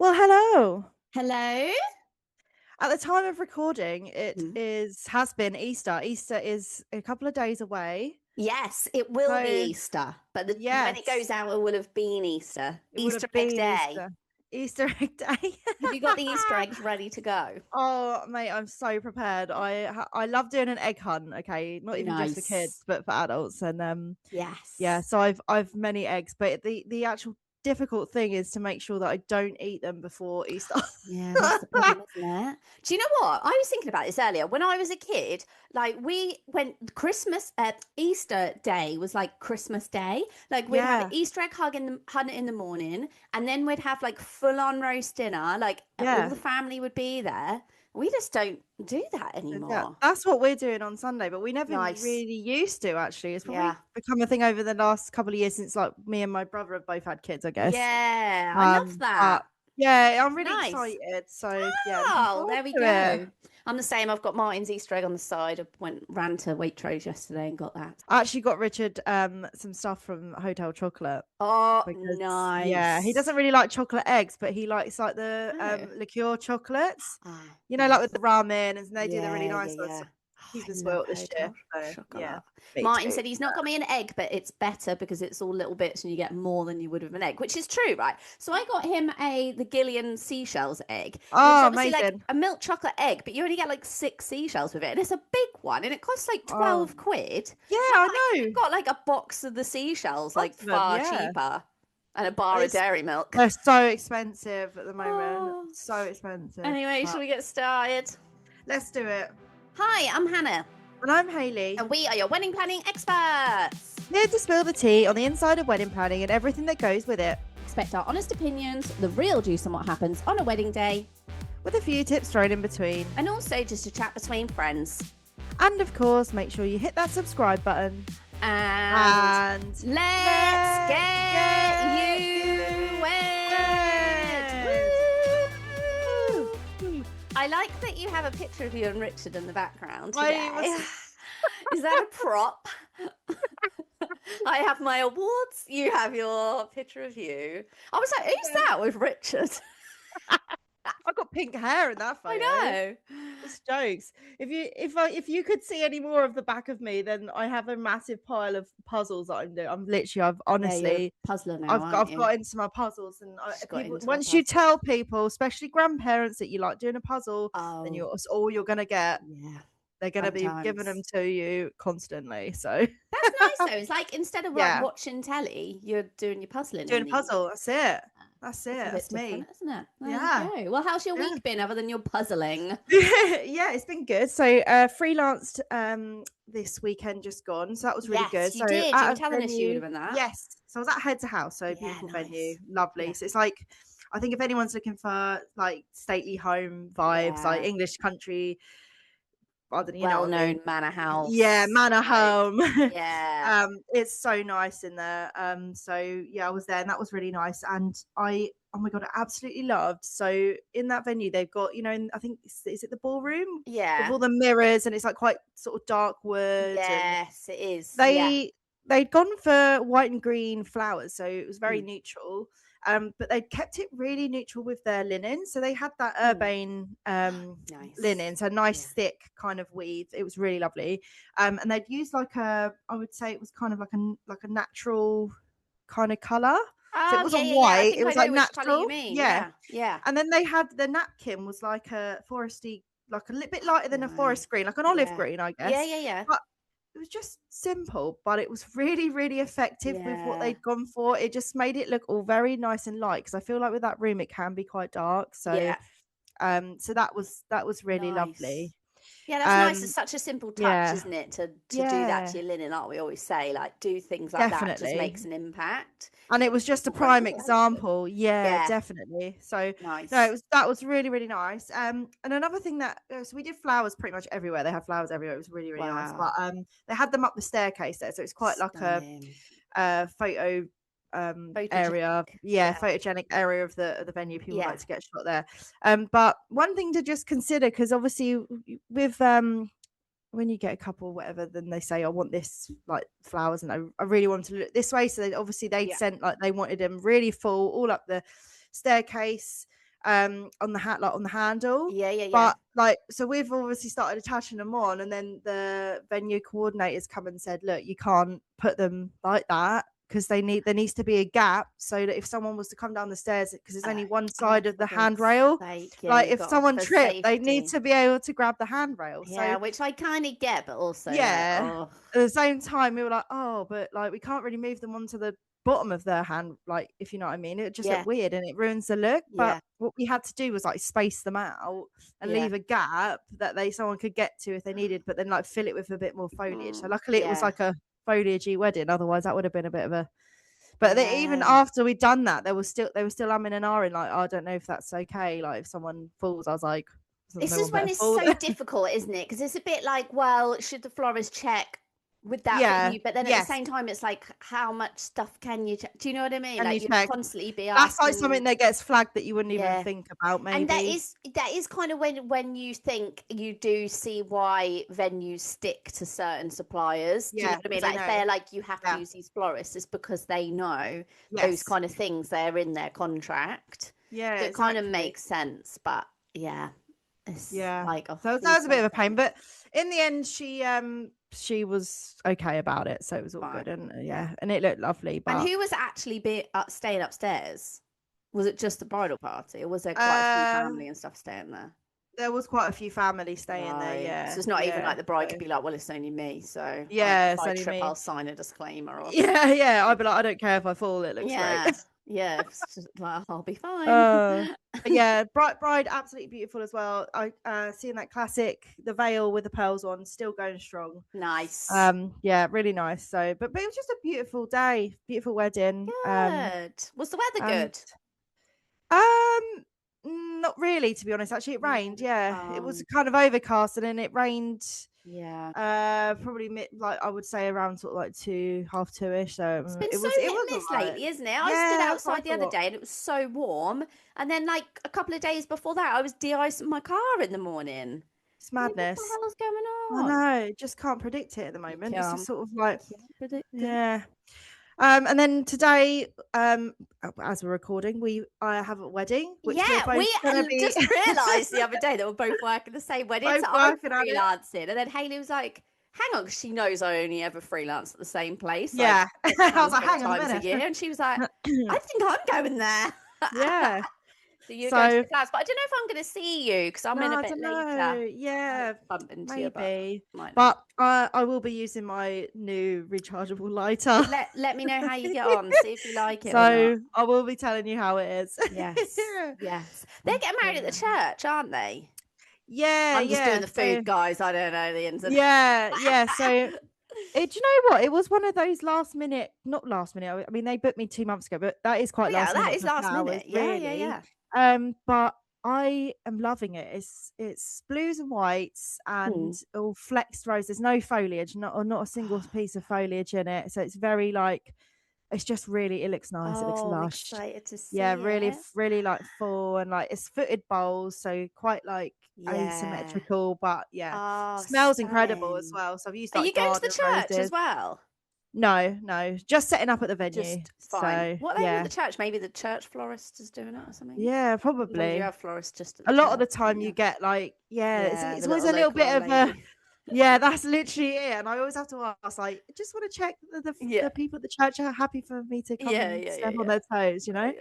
Well, hello. Hello? At the time of recording, it Mhm. has been Easter. Easter is a couple of days away. Yes, it will be So, Easter, but when it goes yes, out, it will have been Easter. it would Easter have egg been day. Easter. Easter egg day. Have you got the Easter eggs ready to go? Oh, mate, I'm so prepared. I love doing an egg hunt, okay? Not even just for kids, Nice. but for adults. And yeah, Yes. so I've many eggs, but the actual difficult thing is to make sure that I don't eat them before Easter. Yeah, that's the problem, isn't it? Do you know what? I was thinking about this earlier. When I was a kid, like we went Easter Day was like Christmas Day. Like we'd have Yeah, Easter egg hunt in the morning, and then we'd have like full on roast dinner. Like all yeah. the family would be there. We just don't do that Yeah, anymore. that's what we're doing on Sunday, but we never Nice. really used to actually. It's probably Yeah. become a thing over the last couple of years since like me and my brother have both had kids, I guess. Yeah, I love But that. yeah, I'm really Nice. excited. So yeah, looking Oh, forward there we to it. go. I'm the same. I've got Martin's Easter egg on the side. I ran to Waitrose yesterday and got that. I actually got Richard some stuff from Hotel Chocolate Oh, because yeah, he nice. doesn't really like chocolate eggs, but he likes like the Oh, liqueur chocolates. ah, You know, like with nice. the ramen, and they do the really Yeah, yeah, nice ones. yeah. So Oh, he's I been love spoiled this year. hotel So yeah, chocolate. me Martin too. said he's not got me an egg, but it's better because it's all little bits and you get more than you would with an egg, which is true, right? So I got him the Gillian seashells egg, which is Oh, obviously like amazing. a milk chocolate egg, but you only get like 6 seashells with it. And it's a big one and it costs like Oh, 12 quid. yeah, So I I could know. have got like a box of the seashells, Lots like of them, far yeah. cheaper, and a bar of It's dairy milk. they're so expensive at the moment. Oh. So expensive. Anyway, But shall we get started? let's do it. Hi, I'm Hannah, And I'm Hayley, and we are your wedding planning experts. here to spill the tea on the inside of wedding planning and everything that goes with it, Expect our honest opinions, the real juice on what happens on a wedding day, with a few tips thrown in between. and also just a chat between friends. And of course, make sure you hit that subscribe button. And And let's get you wed. wed. Woo! I like that you have a picture of you and Richard in the background I today. was Is that a prop? I have my awards. You have your picture of you. I was like, who's that with Richard? I've got pink hair in that photo. I know. Just jokes. If you could see any more of the back of me, then I have a massive pile of puzzles that I'm doing. I've Yeah, you're a honestly puzzler now, aren't I've you? got into my puzzles, and She's got people, into a once you puzzle. tell people, especially grandparents, that you like doing a puzzle, then Oh, that's all you're gonna get. yeah. They're gonna Fun be giving them times. to you constantly. So That's nice though. It's like instead of like yeah, watching telly, you're doing your puzzling doing in a the puzzle. That's it. That's it. That's a bit That's different, me. isn't it? There Yeah. you go. Well, how's your Yeah. week been other than your puzzling? Yeah, it's been good. So freelanced this weekend just gone. So that was really good. Yes, you So did. You were at a telling us you were venue, doing that. yes. So I was at Head to House, so Yeah, beautiful venue, nice. lovely. Yeah. So it's like I think if anyone's looking for like stately home vibes, like Yeah. English country, I don't, you know what I mean? Well-known manor Yeah, house manor type. home. Yeah. It's so nice in there. So yeah, I was there and that was really nice. And oh my god, I absolutely loved. So in that venue, they've got, I think is it the ballroom with Yeah. all the mirrors, and it's like quite sort of dark wood, and Yes, it is. Yeah. they'd gone for white and green flowers, so it was very Mm. neutral. But they'd kept it really neutral with their linen. So they had that Mm. urbane Nice. linen, so nice Yeah. thick kind of weave. It was really lovely. And they'd used like I would say it was kind of like a natural kind of color. So it Oh, yeah, wasn't yeah, yeah. I white, it think I was like know which colour you natural. mean. Yeah. Yeah. Yeah. And then they had the napkin was like a foresty, like a little bit lighter than a Nice. forest green, like an olive Yeah. green, I Yeah, guess. yeah, yeah. But it was just simple, but it was really, really effective with what Yeah. they'd gone for. It just made it look all very nice and light, because I feel like with that room it can be quite dark. So Yeah. so that was really Nice. lovely. Yeah, that's nice. It's Um such a simple touch, yeah. isn't it? To do that Yeah, to your linen, like we always say, like do things like that just definitely. makes an impact. And it was just a People went, prime oh, that looks good. example. Yeah, Yeah, definitely. So no, nice. that was really, really nice. And another thing that so we did flowers pretty much everywhere. They had flowers everywhere. It was really, really nice. But Wow. they had them up the staircase there. So it's quite like Stunning. a photo area. Photogenic. Yeah, Yeah. photogenic area of the venue. People Yeah. like to get shot there. But one thing to just consider, because obviously with when you get a couple, whatever, then they say, I want this like flowers, and I really want to look this way. So they'd Yeah. sent like they wanted them really full all up the staircase. on the on the handle. Yeah. But like, so we've obviously started attaching them on, and then the venue coordinators come and said, look, you can't put them like that, because there needs to be a gap, so that if someone was to come down the stairs, because there's only one side of the handrail, like if someone tripped, they need to be able to grab the handrail. Yeah, So which I kind of get, but also at the same time we were like, oh, but like we can't really move them onto the bottom of their hand, like, if you know what I mean, it just look weird and it ruins the look. But what we had to do was like space them out and leave a gap that someone could get to if they needed, but then like fill it with a bit more foliage. So luckily it was like a foliagey wedding, otherwise that would have been a bit of a, but even after we'd done that, they were still umming and ahhing, like, oh, I don't know if that's okay, like if someone falls. I was like, this is when it's so difficult, isn't it? Because it's a bit like, well, should the florist check with that venue? But then at the same time, it's like, how much stuff can you check? Do you know what I mean? Like, you constantly be asking. That's like something that gets flagged that you wouldn't even think about, maybe. And that is kind of when you think, you do see why venues stick to certain suppliers. Do you know what I mean? Like, if they're like, you have to use these florists, it's because they know those kind of things, they're in their contract. Yeah, so it kind of makes sense. But it's like, oh, so that was a bit of a pain, but in the end she was okay about it, so it was all good. And and it looked lovely. But and who was actually staying upstairs? Was it just the bridal party, or was there quite a few family and stuff staying there? There was quite a few families staying there. So it's not even like the bride could be like, well, it's only me, so if I trip, I'll sign a disclaimer. Or I'd be like, I don't care if I fall, it looks great. Yeah, it's just like, I'll be fine. But bride absolutely beautiful as well. I seeing that classic, the veil with the pearls on, still going strong. Nice. Really nice. So but it was just a beautiful day, beautiful wedding. Good. Was the weather good? Not really, to be honest. Actually, it rained. It was kind of overcast, and then it rained. Probably like I would say around sort of like 2:30. So it's been hit and miss lately, isn't it? I stood outside the other day and it was so warm, and then like a couple of days before that, I was de-icing my car in the morning. It's madness. What the hell is going on? I know, just can't predict it at the moment. It's just sort of like and then today, as we're recording, I have a wedding. Which we just realised the other day that we're both working the same wedding. So I'm freelancing, and then Hayley was like, "Hang on," because she knows I only ever freelance at the same place. I was like, "Hang on a minute," and she was like, "I think I'm going there." So you're going to the class, but I don't know if I'm going to see you because I'm in a bit later. Yeah, bump into maybe. But I will be using my new rechargeable lighter. Let me know how you get on. See if you like it. So I will be telling you how it is. Yes. They're getting married at the church, aren't they? Yeah, I'm just doing the food, guys. I don't know the ins and outs. So. Do you know what? It was one of those not last minute. I mean, they booked me 2 months ago, but that is quite last minute. That is last minute. Really. Yeah. But I am loving it. It's blues and whites and all flexed rose. There's no foliage, not a single piece of foliage in it. So it's very like, it's just really, it looks nice. It looks lush. I'm excited to see really like full, and like it's footed bowls, so quite like asymmetrical, but smells incredible as well. So I've used. Are you going to the church as well? No, just setting up at the venue. Just fine. So, what name of the church? Maybe the church florist is doing it or something. Yeah, probably. You have florists just a lot of the time. You get like it's always a little bit of a. Yeah, that's literally it. And I always have to ask, like, I just want to check that the people at the church are happy for me to come and step on their toes, you know?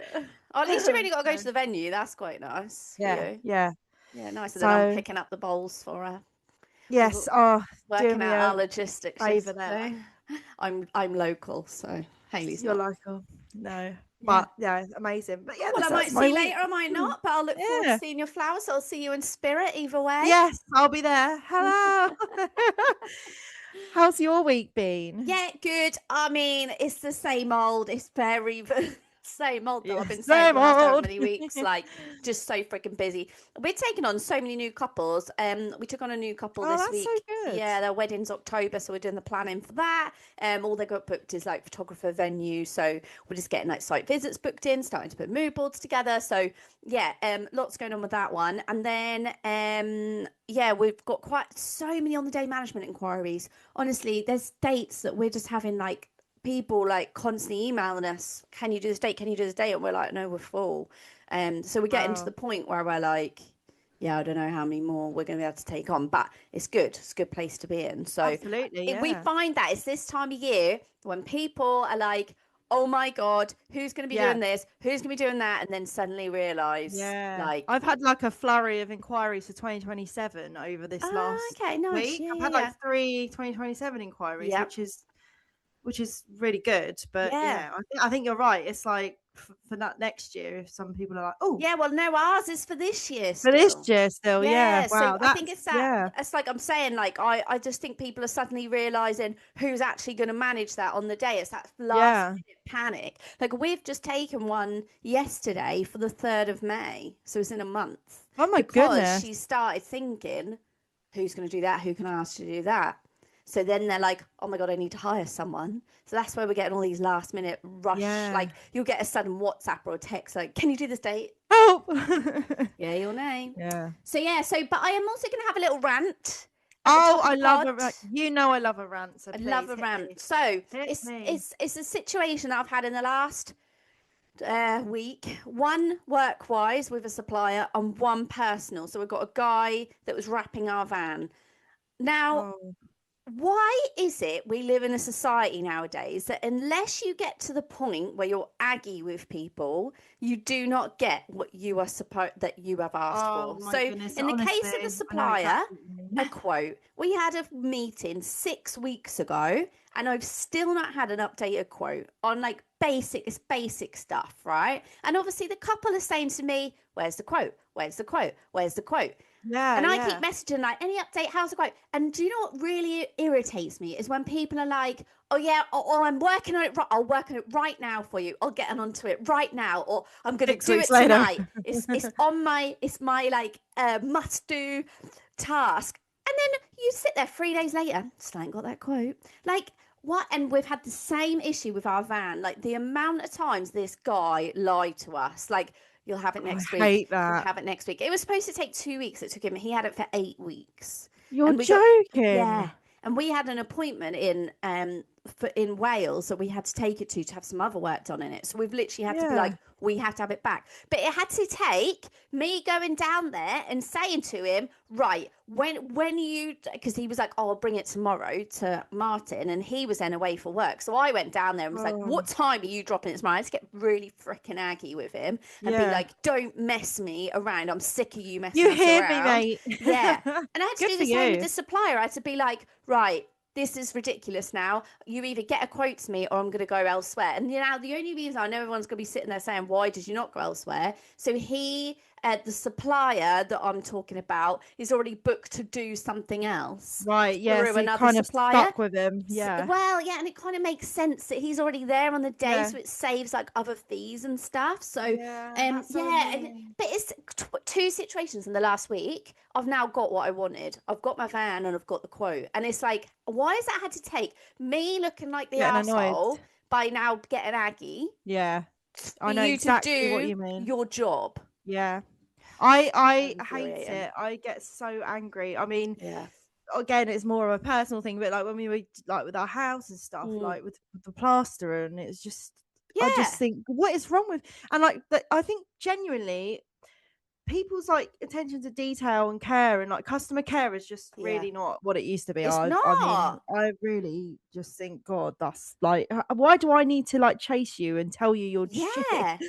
Oh, at least you've only got to go to the venue. That's quite nice. Yeah. Nice. And then I'm picking up the bowls for her. Yes. Working out our logistics. Over there. I'm local, so Hayley's You're not. local. No. But amazing. But I might see you later, I might not, but I'll look forward to seeing your flowers. So I'll see you in spirit either way. Yes, I'll be there. Hello. How's your week been? Yeah, good. I mean, it's the same old. It's very same old that I've been saying the last how many weeks, like just so freaking busy. We're taking on so many new couples. We took on a new couple this week. So good. Yeah, their wedding's October, so we're doing the planning for that. All they got booked is like photographer, venue, so we're just getting like site visits booked in, starting to put mood boards together. So lots going on with that one. And then we've got so many on the day management inquiries. Honestly, there's dates that we're just having like people like constantly emailing us, can you do this date, and we're like, no, we're full. So we're getting to the point where we're like, yeah, I don't know how many more we're going to be able to take on, but it's good. It's a good place to be in. So absolutely, if we find that it's this time of year when people are like, oh my God, who's going to be doing this? Who's going to be doing that? And then suddenly realise, like... I've had like a flurry of inquiries for 2027 over this last week. I've had like 3 2027 inquiries, which is really good. But I think you're right. It's like for that next year, if some people are like, oh, yeah, well, no, ours is for this year still. For this year still, Wow, so I think it's that. It's like I'm saying, like I just think people are suddenly realizing who's actually going to manage that on the day. It's that last minute panic. Like we've just taken one yesterday for the 3rd of May, so it's in a month. Oh my goodness! She started thinking, who's going to do that? Who can I ask to do that? So then they're like, oh my God, I need to hire someone. So that's where we're getting all these last minute rush. Like you'll get a sudden WhatsApp or a text like, can you do this date? Oh, yeah, your name. Yeah. So but I am also going to have a little rant. Oh, I love a rant. You know I love a rant. So I love a rant. Me. So it's a situation that I've had in the last week. One work-wise with a supplier and one personal. So we've got a guy that was wrapping our van. Now... why is it we live in a society nowadays that unless you get to the point where you're aggy with people, you do not get what you are that you have asked for? So goodness, in the case of the supplier, a quote, we had a meeting 6 weeks ago and I've still not had an updated quote on like basic stuff, right? And obviously the couple are saying to me, where's the quote? Where's the quote? Where's the quote? And I keep messaging like, any update, how's the quote? And do you know what really irritates me is when people are like, oh yeah, or I'm working on it, I'll work on it right now for you, I'll get onto it right now, or I'm going to do it tonight. It's my like must do task. And then you sit there 3 days later, still ain't got that quote. Like, what? And we've had the same issue with our van. Like the amount of times this guy lied to us, like, you'll have it next week. I hate that. You'll have it next week. It was supposed to take 2 weeks. It took him. He had it for 8 weeks. You're joking. And we had an appointment in Wales that we had to take it to have some other work done in it. So we've literally had to be like, we have to have it back. But it had to take me going down there and saying to him, right, when you, because he was like, oh, I'll bring it tomorrow to Martin, and he was then away for work. So I went down there and was like, what time are you dropping it tomorrow? I had to get really freaking aggy with him and be like, don't mess me around. I'm sick of you messing us around. You hear me, mate? Yeah. And I had to do the same with the supplier. I had to be like, right, this is ridiculous now. You either get a quote to me or I'm going to go elsewhere. And now the only reason I know everyone's going to be sitting there saying, why did you not go elsewhere? So the supplier that I'm talking about is already booked to do something else. Right, yeah, so another kind supplier. Of stuck with him, yeah. Well, yeah, and it kind of makes sense that he's already there on the day, so it saves like other fees and stuff. So, but it's two situations in the last week. I've now got what I wanted. I've got my van and I've got the quote. And it's like, why has that had to take me looking like the arsehole by now getting aggy? Yeah, I know exactly what you mean. Your job. Yeah. I hate it. I get so angry. I mean, again, it's more of a personal thing, but like when we were like with our house and stuff, like with the plaster, and it's just, I just think, what is wrong with, and like, I think genuinely, people's like attention to detail and care and like customer care is just really not what it used to be. It's not. I mean, I really just think, God, that's like, why do I need to like chase you and tell you your shit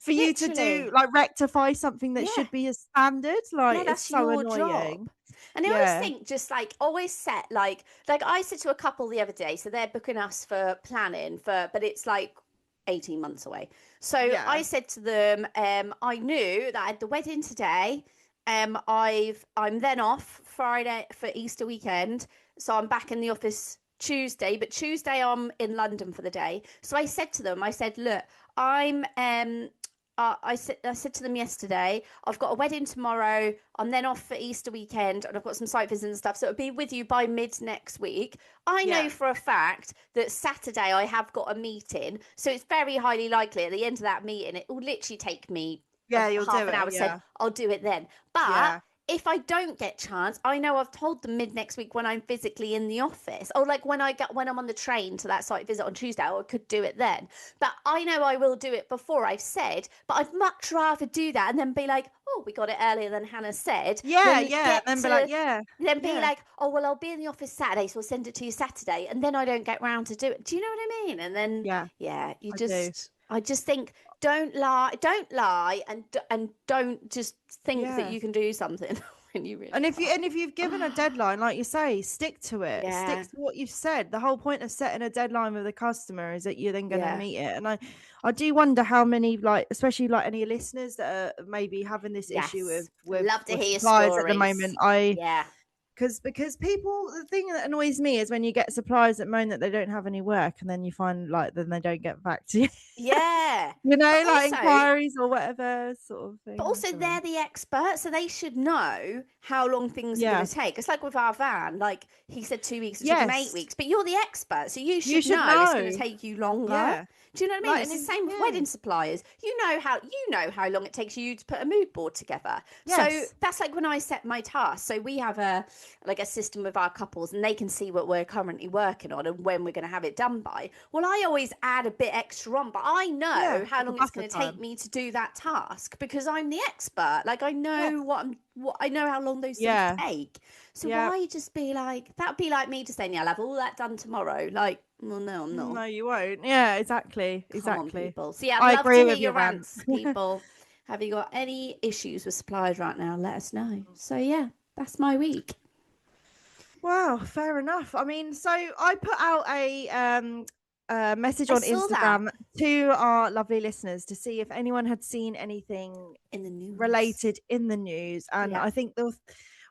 for you to do like rectify something that should be a standard? Like, it's so annoying. Job. And I always think, just like, always set like I said to a couple the other day, so they're booking us for planning but it's like 18 months away. So I said to them, I knew that I had the wedding today. I'm then off Friday for Easter weekend. So I'm back in the office Tuesday, but Tuesday I'm in London for the day. So I said to them, I said, look, I said to them yesterday, I've got a wedding tomorrow. I'm then off for Easter weekend and I've got some site visits and stuff. So it'll be with you by mid next week. I know for a fact that Saturday I have got a meeting. So it's very highly likely at the end of that meeting, it will literally take me half an hour. So I'll do it then. But if I don't get chance, I know I've told them mid next week when I'm physically in the office, or like when I'm on the train to that site visit on Tuesday, I could do it then. But I know I will do it before I've said, but I'd much rather do that and then be like, oh, we got it earlier than Hannah said. Yeah, and then be like, then be like, oh, well, I'll be in the office Saturday, so I'll send it to you Saturday, and then I don't get round to do it. Do you know what I mean? And then I just think, don't lie, and don't just think that you can do something when you really. And if you've given a deadline, like you say, stick to it. Stick to what you've said. The whole point of setting a deadline with a customer is that you're then going to meet it. And I do wonder how many, like, especially like any listeners that are maybe having this issue with love to hear suppliers stories at the moment. Because people, the thing that annoys me is when you get suppliers that moan that they don't have any work, and then you find like then they don't get back to you. Yeah. You know, like inquiries or whatever sort of thing. But also they're the experts, so they should know how long things are going to take. It's like with our van, like he said 2 weeks, it took him 8 weeks, but you're the expert, so you should know it's going to take you longer. Yeah. Do you know what I mean? Like, it's the same with wedding suppliers. You know how long it takes you to put a mood board together. Yes. So that's like when I set my task. So we have a system with our couples, and they can see what we're currently working on and when we're going to have it done by. Well, I always add a bit extra on, but I know how long it's going to take me to do that task because I'm the expert. Like I know I know how long those things take. So why just be like, that'd be like me just saying, I'll have all that done tomorrow. Like, well, no, I'm not. No, you won't. Yeah, exactly. Come on, people. So I'd love to hear your rants, people. Have you got any issues with suppliers right now? Let us know. So that's my week. Wow, fair enough. I mean, so I put out a message on Instagram to our lovely listeners to see if anyone had seen anything in the news related in the news, and I think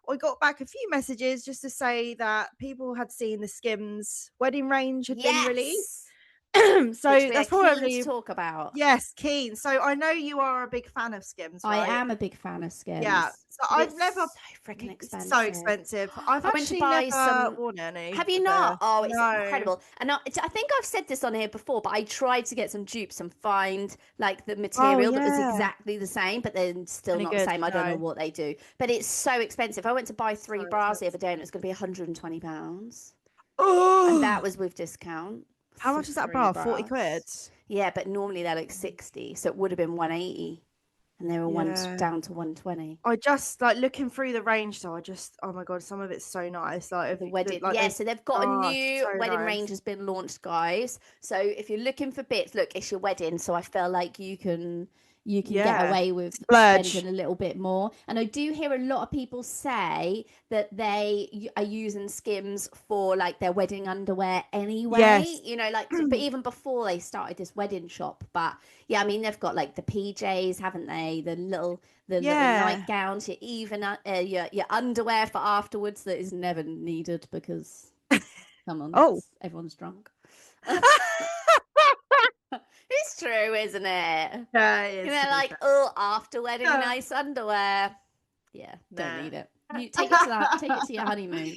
I got back a few messages just to say that people had seen the SKIMS wedding range had been released. So that's probably keen to talk about. Yes, keen. So I know you are a big fan of SKIMS, right? I am a big fan of SKIMS. Yeah. So I've never so freaking expensive. So expensive. I went to buy some. Worn any. Have you not? Oh, it's incredible. And I think I've said this on here before, but I tried to get some dupes and find like the material that was exactly the same, but then still not the same. I don't know what they do, but it's so expensive. I went to buy 3 bras the other day, and it was going to be £120. Oh, and that was with discount. How much is that bra? 40 quid? Yeah, but normally they're like 60, so it would have been 180, and they were down to 120. I just like looking through the range, so oh my god, some of it's so nice. Like the wedding, so they've got a new wedding range has been launched, guys. So if you're looking for bits, look, it's your wedding, so I feel like you can get away with spending a little bit more. And I do hear a lot of people say that they are using SKIMS for like their wedding underwear anyway, you know, like but even before they started this wedding shop. But I mean, they've got like the PJs, haven't they, the little nightgowns, your underwear for afterwards that is never needed because come on, everyone's drunk. It's true, isn't it? Yeah, it is. You know, like, after wedding nice underwear. Yeah, don't need it. You take it to your honeymoon.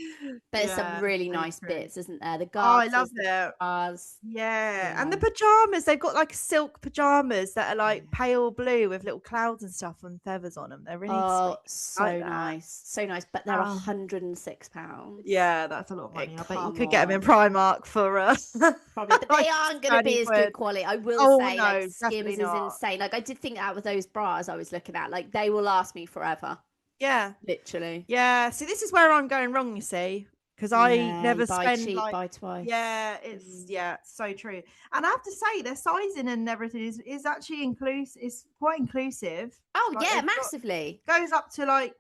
But there's some really nice bits, isn't there? The garters, I love it. And the pajamas, they've got like silk pajamas that are like pale blue with little clouds and stuff and feathers on them. They're really sweet. So nice. So nice. But they're £106. Yeah, that's a lot of money. I bet you could get them in Primark for probably, but they aren't going to be as good quality. I will say, like, SKIMS is insane. Like, I did think that with those bras I was looking at, like, they will last me forever. Yeah, literally. Yeah, see, this is where I'm going wrong, you see, because I never buy spend cheap, buy twice. Yeah, it's so true. And I have to say, their sizing and everything is actually inclusive. It's quite inclusive. Oh like, yeah, massively. Goes up to like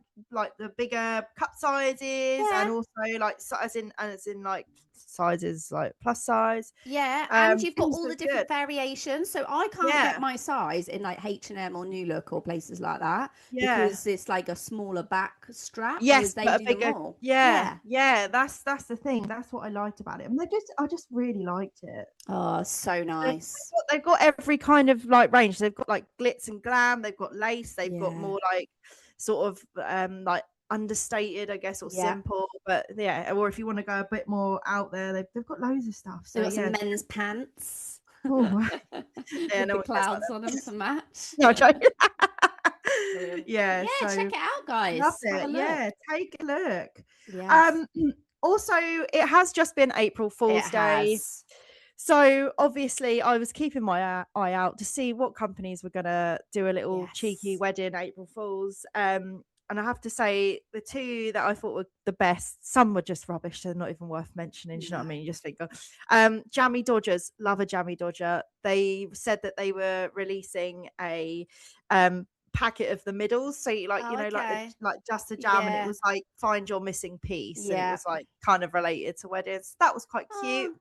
the bigger cup sizes, and also like as in like sizes like plus size. Yeah, and you've got all the different variations. So I can't get my size in like H&M or New Look or places like that because it's like a smaller back strap. Yes, they but do a bigger. Them all. Yeah. That's the thing. That's what I liked about it. And I just really liked it. Oh, so nice. They've got every kind of like range. They've got like glitz and glam. They've got lace. They've got more like sort of like understated, I guess, or simple, but or if you want to go a bit more out there, they've got loads of stuff. So they've got some men's pants. No clouds on them to match. No, I'm joking. Yeah, so check it out, guys. Love it. Yeah, take a look. Yes. Also, it has just been April Fool's Day. So obviously I was keeping my eye out to see what companies were going to do a little cheeky wedding April Fools. And I have to say the two that I thought were the best, some were just rubbish. They're not even worth mentioning. Do you know what I mean? You just think, Jammy Dodgers, love a Jammy Dodger. They said that they were releasing a packet of the middles, so you like like just a jam, and it was like find your missing piece, and it was like kind of related to weddings. That was quite cute.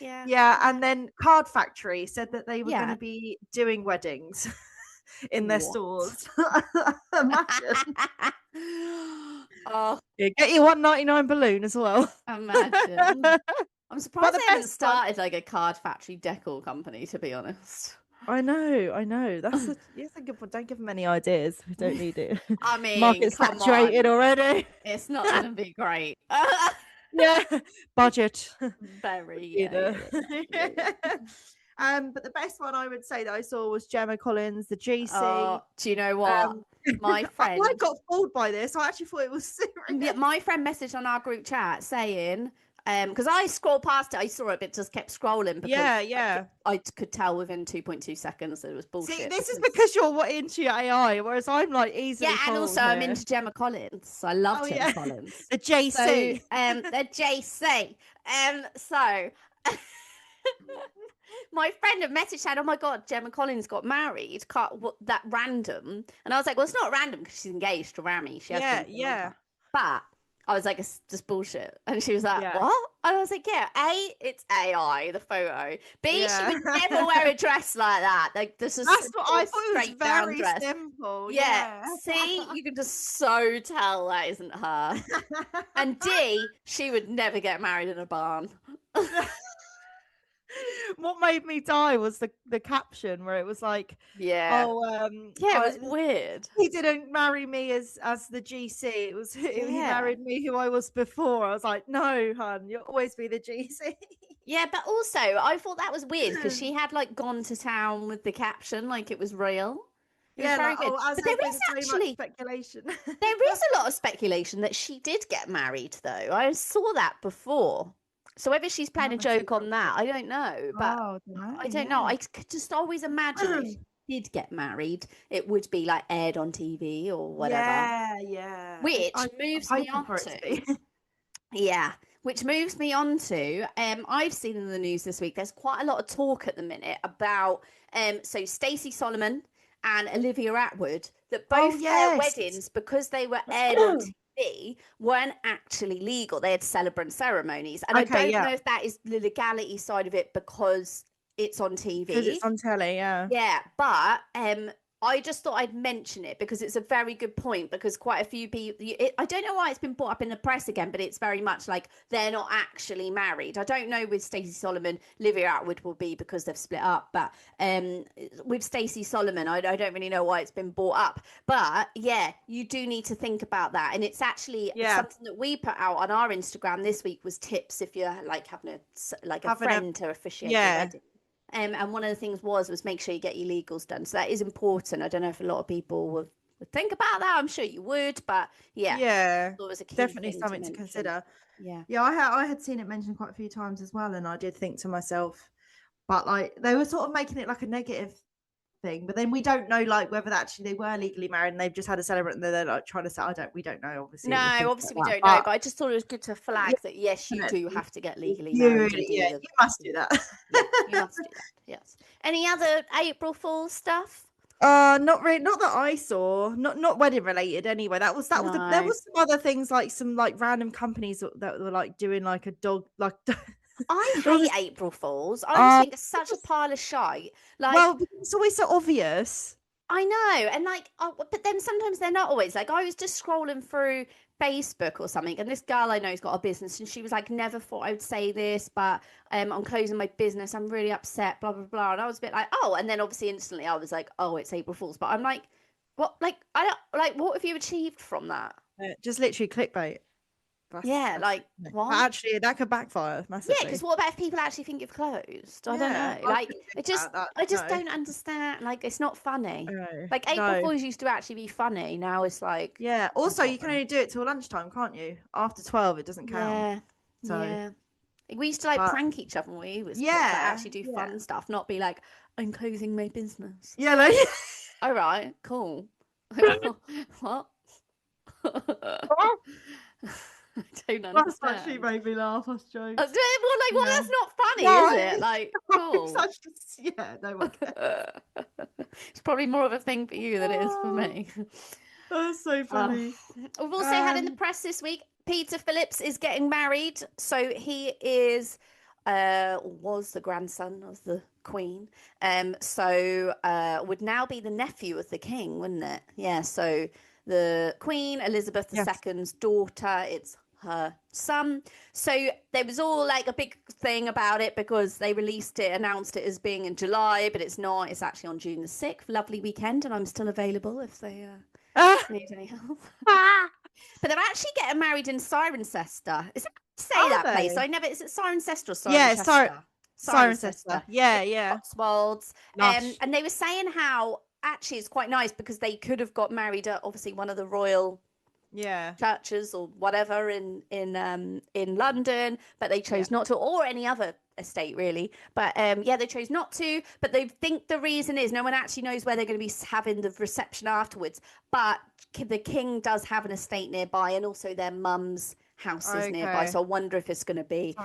And then Card Factory said that they were going to be doing weddings in their stores. Imagine. Get your $1.99 balloon as well. Imagine. I'm surprised they haven't started like a Card Factory decor company, to be honest. I know. That's a good point. Don't give them any ideas. We don't need it. I mean, market's saturated already. It's not going to be great. Budget. Very. But the best one I would say that I saw was Gemma Collins, the GC. Oh, do you know what? My friend, I got fooled by this. I actually thought it was serious. Yeah, my friend messaged on our group chat saying, because I scrolled past it, I saw it, but just kept scrolling because I could tell within 2.2 seconds that it was bullshit. See, this is because you're into your AI, whereas I'm like easily. Yeah, and also I'm into Gemma Collins. I love Gemma Collins. The JC. So, the JC. So my friend had messaged said, "Oh my god, Gemma Collins got married. That random?" And I was like, "Well, it's not random because she's engaged to Rami. She has been But I was like, it's just bullshit. And she was like, what? And I was like, yeah, A, it's AI, the photo. B, she would never wear a dress like that. Like, this is That's what I thought. It was very simple. Yeah. See, you can just so tell that isn't her. And D, she would never get married in a barn. What made me die was the caption where it was like, it was weird. He didn't marry me as the GC. It was he married me who I was before. I was like, no, hun, you'll always be the GC. Yeah, but also I thought that was weird because she had like gone to town with the caption like it was real. It was very good. But there is actually speculation. There is a lot of speculation that she did get married, though. I saw that before. So whether she's playing a joke on that, I don't know. But I don't know. I could just always imagine if she did get married, it would be like aired on TV or whatever. Yeah. Which moves me on to. Yeah. Which moves me on to, I've seen in the news this week, there's quite a lot of talk at the minute about, so Stacey Solomon and Olivia Attwood, that both their weddings, because they were aired on TV, weren't actually legal. They had celebrant ceremonies. And I don't know if that is the legality side of it because it's on TV. Because it's on telly, Yeah, but I just thought I'd mention it because it's a very good point, because quite a few people, I don't know why it's been brought up in the press again, but it's very much like they're not actually married. I don't know with Stacey Solomon, Olivia Attwood will be because they've split up, but with Stacey Solomon, I don't really know why it's been brought up. But yeah, you do need to think about that. And it's actually something that we put out on our Instagram this week was tips if you're like having a friend to officiate your wedding. And one of the things was make sure you get your legals done. So that is important. I don't know if a lot of people would think about that. I'm sure you would, but it was a key definitely thing something to consider. Yeah, I had seen it mentioned quite a few times as well, and I did think to myself, but like they were sort of making it like a negative thing, but then we don't know like whether actually they were legally married and they've just had a celebrant and they're like trying to say we don't know, obviously. No, obviously we don't know, but I just thought it was good to flag that yes, you do have to get legally married. You must do that. You must do that. Yes. Any other April Fool's stuff? Not really, not that I saw. Not wedding related anyway. There was some other things, like some like random companies that were like doing like a dog like I hate April Fools. I think it's such a pile of shite. Like, well, it's always so obvious. I know, and like, but then sometimes they're not always. Like, I was just scrolling through Facebook or something, and this girl I know's got a business, and she was like, "Never thought I would say this, but I'm closing my business. I'm really upset." Blah blah blah. And I was a bit like, "Oh," and then obviously instantly I was like, "Oh, it's April Fools." But I'm like, "What? Like, I don't like. What have you achieved from that?" Just literally clickbait. Like what? Actually, that could backfire massively. Yeah, because what about if people actually think you've closed? I don't know. Like I just don't understand. Like it's not funny. Like April Fools used to actually be funny. Now it's like Also, you can only do it till lunchtime, can't you? After 12, it doesn't count. We used to like prank each other when we was kids, like, actually do fun stuff, not be like, I'm closing my business. Yeah, like all right, cool. What? I don't understand. That's actually made me laugh. That's joke. Well, that's not funny, is it? Like, cool. No one cares. It's probably more of a thing for you than it is for me. That's so funny. We've also had in the press this week, Peter Phillips is getting married. So he is, was the grandson of the Queen. Would now be the nephew of the King, wouldn't it? Yeah. So the Queen Elizabeth II's daughter, it's her son. So there was all like a big thing about it because they announced it as being in July, but it's not. It's actually on June the 6th. Lovely weekend, and I'm still available if they need any help. But they're actually getting married in Cirencester. Is that place? I never. Is it Cirencester or Cirencester? Yeah, Cirencester. Yeah. Cotswolds. And they were saying how actually it's quite nice because they could have got married at obviously one of the royal churches or whatever in London, but they chose not to, or any other estate really, but they chose not to. But they think the reason is no one actually knows where they're going to be having the reception afterwards, but the King does have an estate nearby, and also their mum's house is nearby, so I wonder if it's going to be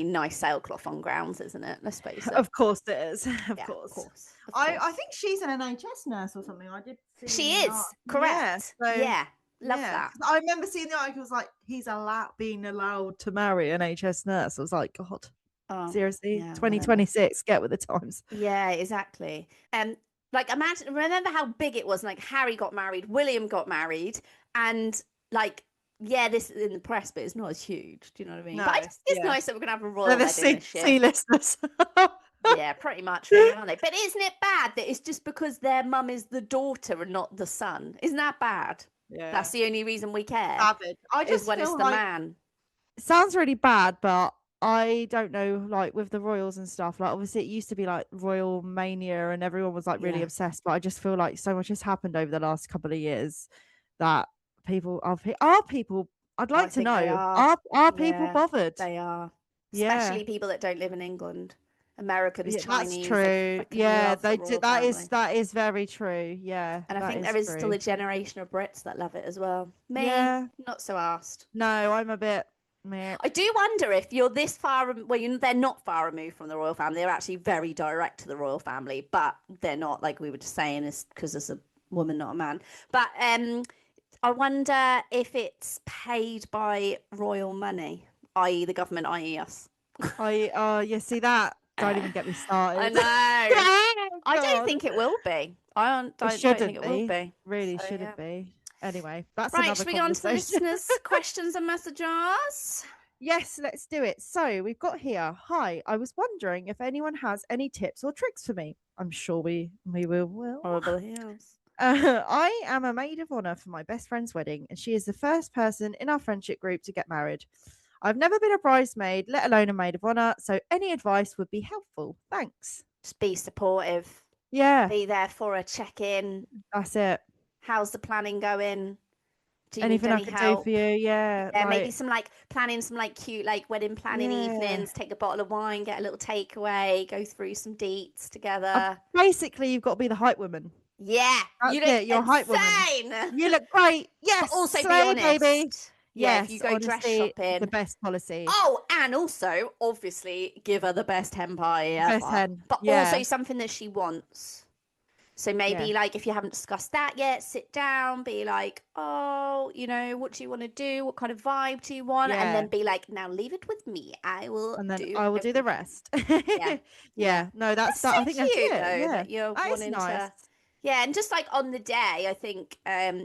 nice sailcloth on grounds, isn't it? Let's face it. Of course it is. Of course. I think she's an NHS nurse or something. I did see she is correct. Love that. I remember seeing the article. It was like he's being allowed to marry an NHS nurse. I was like, God, seriously, 2026, get with the times. Yeah, exactly. Like remember how big it was. Like Harry got married, William got married, and like this is in the press, but it's not as huge. Do you know what I mean? No, but it's nice that we're gonna have a royal wedding this year. C-listers. Yeah, pretty much, really, aren't they? But isn't it bad that it's just because their mum is the daughter and not the son? Isn't that bad? Yeah, that's the only reason we care. I just when it's the man. It sounds really bad, but I don't know. Like with the royals and stuff, like obviously it used to be like royal mania, and everyone was like really obsessed. But I just feel like so much has happened over the last couple of years that people are people. I'd like to know are people bothered? They are, especially people that don't live in England. Americans, Chinese. That's true. They do. That is very true. Yeah, and I think there is still a generation of Brits that love it as well. Me, not so arsed. No, I'm a bit. Meh. I do wonder if you're this far. Well, they're not far removed from the royal family. They're actually very direct to the royal family, but they're not, like we were just saying, is because there's a woman, not a man. But I wonder if it's paid by royal money, i.e., the government, i.e., us. You see that. Don't even get me started. I know. I don't think it will be. I don't think it will be. Really shouldn't be. Anyway, that's right. Another Should we go on to the listeners' questions and messages? Yes, let's do it. So we've got here. Hi, I was wondering if anyone has any tips or tricks for me. I'm sure we will. Probably yes. I am a maid of honor for my best friend's wedding, and she is the first person in our friendship group to get married. I've never been a bridesmaid, let alone a maid of honor, so any advice would be helpful. Thanks. Just be supportive. Yeah. Be there for a check-in. That's it. How's the planning going? Do you Anything need any I can do for you? Yeah. Maybe some planning some cute wedding planning evenings. Take a bottle of wine, get a little takeaway, go through some deets together. Basically, you've got to be the hype woman. Yeah, you look you're hype woman. You look great. Yes. But also be honest, baby. Yeah, if you go dress shopping, the best policy. Oh, and also, obviously, give her the best hen pie ever. Best hen. But also something that she wants. So maybe, if you haven't discussed that yet, sit down, be like, oh, what do you want to do? What kind of vibe do you want? And then be like, now leave it with me. I will do the rest. Yeah. No, that's so I think cute, that's it. Though, that you're wanting nice. Yeah, and just like on the day, I think,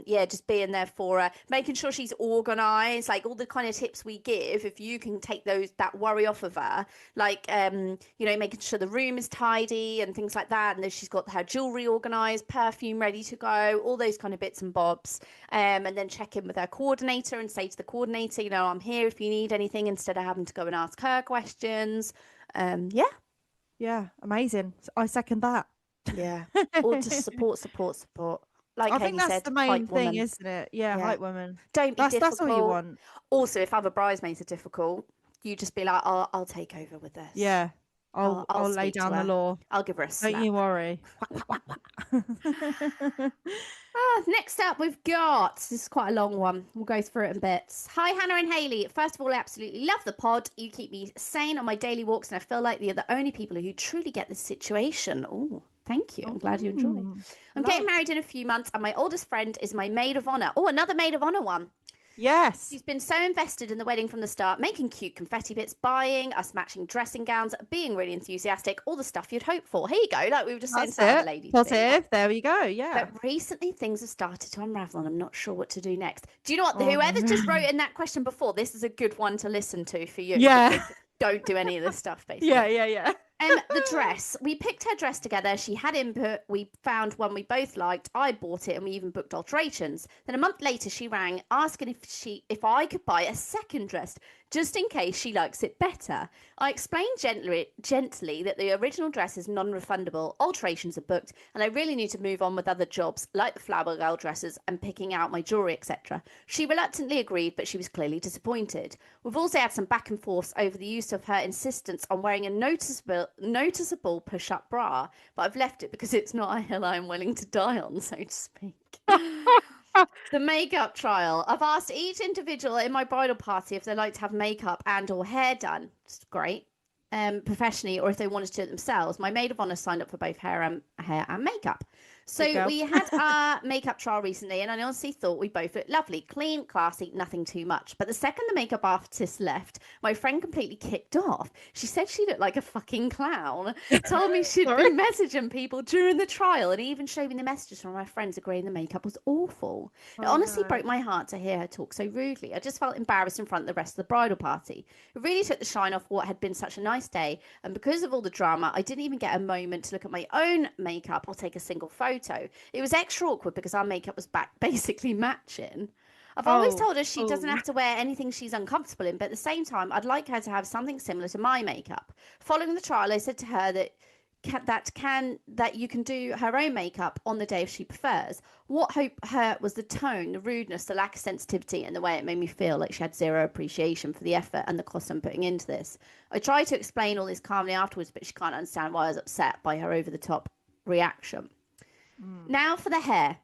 just being there for her, making sure she's organised, like all the kind of tips we give, if you can take that worry off of her, like, making sure the room is tidy and things like that, and that she's got her jewellery organised, perfume ready to go, all those kind of bits and bobs, and then check in with her coordinator and say to the coordinator, I'm here if you need anything, instead of having to go and ask her questions. Yeah, amazing. I second that. Yeah. Or just support. Like I think Hayley that's said, the main hype thing, woman. isn't it? Yeah, hype woman. Don't be difficult. That's all you want. Also, if other bridesmaids are difficult, you just be like, I'll take over with this. Yeah. I'll lay down the law. I'll give her a slap. Don't you worry. Next up, we've got, this is quite a long one. We'll go through it in bits. Hi, Hannah and Hayley. First of all, I absolutely love the pod. You keep me sane on my daily walks, and I feel like you're the only people who truly get this situation. Oh, thank you. I'm glad you enjoy. I'm getting married in a few months, and my oldest friend is my maid of honour. Oh, another maid of honour one. Yes. She's been so invested in the wedding from the start, making cute confetti bits, buying us matching dressing gowns, being really enthusiastic, all the stuff you'd hope for. Here you go, like we were just saying to the other lady. Positive. There we go. Yeah. But recently things have started to unravel and I'm not sure what to do next. Do you know what? Whoever's just wrote in that question before, this is a good one to listen to for you. Yeah. Don't do any of this stuff, basically. Yeah. The dress. We picked her dress together. She had input. We found one we both liked. I bought it and we even booked alterations. Then a month later, she rang asking if I could buy a second dress just in case she likes it better. I explained gently that the original dress is non-refundable, alterations are booked, and I really need to move on with other jobs like the flower girl dresses and picking out my jewellery, etc. She reluctantly agreed, but she was clearly disappointed. We've also had some back and forth over the use of her insistence on wearing a noticeable push-up bra, but I've left it because it's not a hill I'm willing to die on, so to speak. The makeup trial. I've asked each individual in my bridal party if they like to have makeup and or hair done. It's great. Professionally, or if they wanted to do it themselves. My maid of honour signed up for both hair and makeup. So we had our makeup trial recently, and I honestly thought we both looked lovely, clean, classy, nothing too much. But the second the makeup artist left, my friend completely kicked off. She said she looked like a fucking clown, told me she'd been messaging people during the trial, and even showed me the messages from my friends agreeing the makeup was awful. It honestly broke my heart to hear her talk so rudely. I just felt embarrassed in front of the rest of the bridal party. It really took the shine off what had been such a nice day, and because of all the drama, I didn't even get a moment to look at my own makeup or take a single photo. It was extra awkward because our makeup was basically matching. I've always told her she doesn't have to wear anything she's uncomfortable in, but at the same time, I'd like her to have something similar to my makeup. Following the trial, I said to her that you can do her own makeup on the day if she prefers. What hurt was the tone, the rudeness, the lack of sensitivity, and the way it made me feel like she had zero appreciation for the effort and the cost I'm putting into this. I tried to explain all this calmly afterwards, but she can't understand why I was upset by her over-the-top reaction. Now for the hair.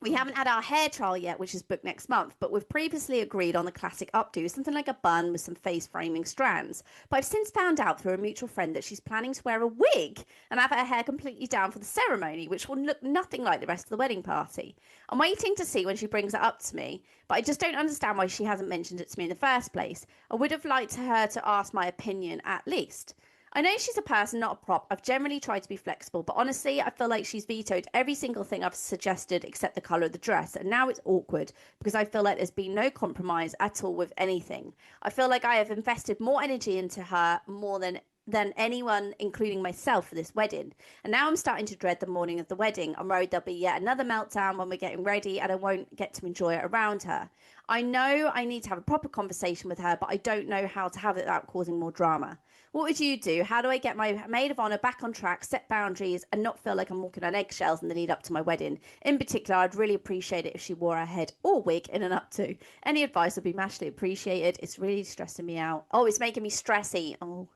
We haven't had our hair trial yet, which is booked next month, but we've previously agreed on the classic updo, something like a bun with some face framing strands. But I've since found out through a mutual friend that she's planning to wear a wig and have her hair completely down for the ceremony, which will look nothing like the rest of the wedding party. I'm waiting to see when she brings it up to me, but I just don't understand why she hasn't mentioned it to me in the first place. I would have liked her to ask my opinion at least. I know she's a person, not a prop. I've generally tried to be flexible, but honestly, I feel like she's vetoed every single thing I've suggested except the colour of the dress. And now it's awkward because I feel like there's been no compromise at all with anything. I feel like I have invested more energy into her more than anyone, including myself, for this wedding. And now I'm starting to dread the morning of the wedding. I'm worried there'll be yet another meltdown when we're getting ready and I won't get to enjoy it around her. I know I need to have a proper conversation with her, but I don't know how to have it without causing more drama. What would you do? How do I get my maid of honour back on track, set boundaries, and not feel like I'm walking on eggshells in the lead up to my wedding? In particular, I'd really appreciate it if she wore her head or wig in an updo. Any advice would be massively appreciated. It's really stressing me out. Oh, it's making me stressy. Oh,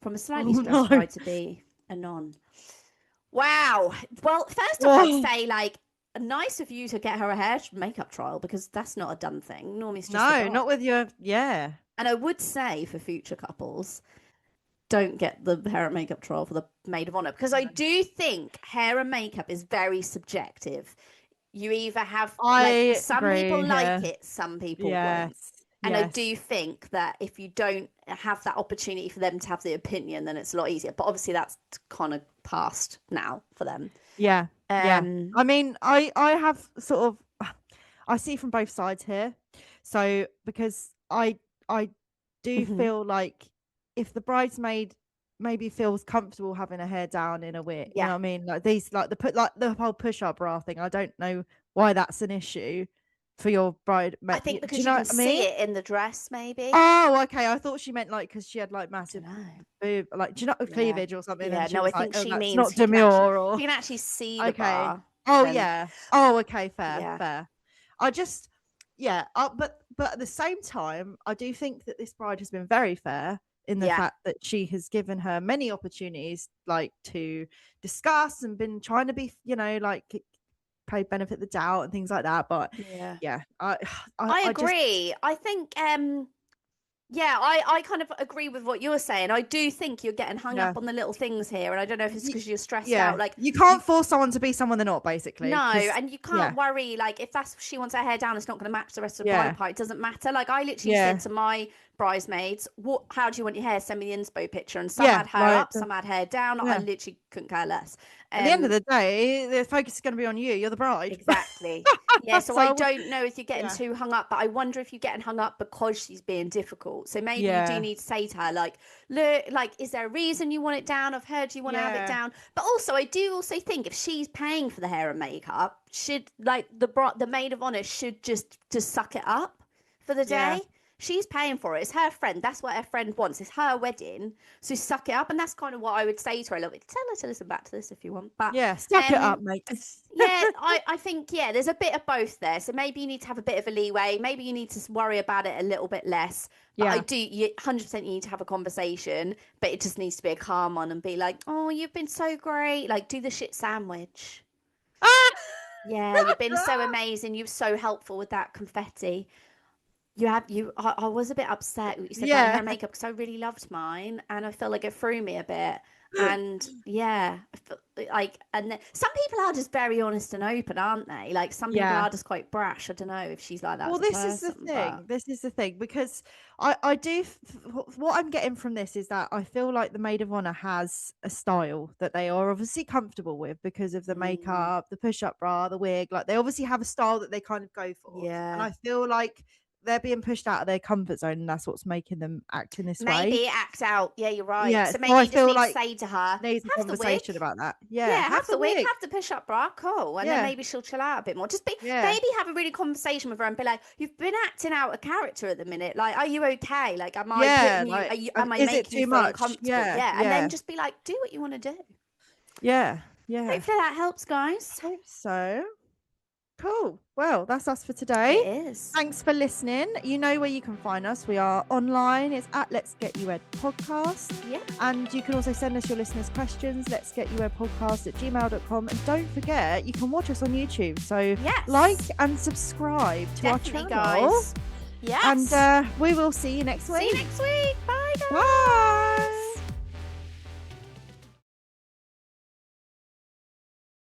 from a slightly stressed bride to be a non. Wow. Well, first off, I'd say, like, nice of you to get her a hair makeup trial, because that's not a done thing. Normally it's just not with your, yeah. And I would say for future couples, don't get the hair and makeup trial for the maid of honour, because I do think hair and makeup is very subjective. You either have, some people like it, some people won't. And I do think that if you don't have that opportunity for them to have the opinion, then it's a lot easier. But obviously that's kind of past now for them. Yeah. I mean, I have sort of, I see from both sides here. So because I do feel like if the bridesmaid maybe feels comfortable having her hair down in a wig, you know what I mean? Like these, like the whole push-up bra thing. I don't know why that's an issue for your bride. I think because you can see it in the dress, maybe. Oh, okay. I thought she meant like because she had like massive boob, like do you know cleavage or something? Yeah, no, I think she means not demure or you can actually see the bra. Oh yeah. Oh, okay. Fair. I just but at the same time, I do think that this bride has been very fair in the fact that she has given her many opportunities, like to discuss and been trying to be, you know, like pay benefit the doubt and things like that. But I agree. I think I kind of agree with what you're saying. I do think you're getting hung up on the little things here, and I don't know if it's because you're stressed out. Like you can't force someone to be someone they're not, basically. No, and you can't worry. Like if she wants her hair down, it's not going to match the rest of the bride part. It doesn't matter. Like I literally said to my bridesmaids, how do you want your hair? Send me the inspo picture. And some had hair up, some had hair down. I literally couldn't care less. At the end of the day, the focus is going to be on you. You're the bride. Exactly. So I don't know if you're getting too hung up, but I wonder if you're getting hung up because she's being difficult. So maybe you do need to say to her, like, look, like, is there a reason you want it down? I've heard you want to have it down. But also, I do also think if she's paying for the hair and makeup, should like the maid of honor should just suck it up for the day. She's paying for it. It's her friend. That's what her friend wants. It's her wedding. So suck it up. And that's kind of what I would say to her a little bit. Tell her to listen back to this if you want. But suck it up, mate. I think, there's a bit of both there. So maybe you need to have a bit of a leeway. Maybe you need to worry about it a little bit less. But I do, 100% you need to have a conversation. But it just needs to be a calm one and be like, oh, you've been so great. Like, do the shit sandwich. Yeah, you've been so amazing. You're so helpful with that confetti. I was a bit upset what you said about hair makeup because I really loved mine and I feel like it threw me a bit. And I feel like, and some people are just very honest and open, aren't they? Like some people are just quite brash. I don't know if she's like that. Well, this is the thing because I do what I'm getting from this is that I feel like the maid of honor has a style that they are obviously comfortable with because of the makeup, the push-up bra, the wig. Like they obviously have a style that they kind of go for. And I feel like they're being pushed out of their comfort zone and that's what's making them act in this way. Maybe act out. Yeah, you're right. So maybe you just need to say to her, needs a conversation about that. Have the wig, have the push-up bra, cool. And then maybe she'll chill out a bit more. Just maybe have a really conversation with her and be like, you've been acting out a character at the minute. Like, are you okay? Like, am I putting you, am I making you feel uncomfortable? And then just be like, do what you want to do. Hopefully that helps, guys. Hope so. Cool. Well, that's us for today. It is. Thanks for listening. You know where you can find us. We are online. It's at letsgetyouwedpodcast. And you can also send us your listeners' questions. letsgetyouwedpodcast@gmail.com. And don't forget, you can watch us on YouTube. So like and subscribe to our channel. Guys. Yes. And we will see you next week. See you next week. Bye, guys. Bye.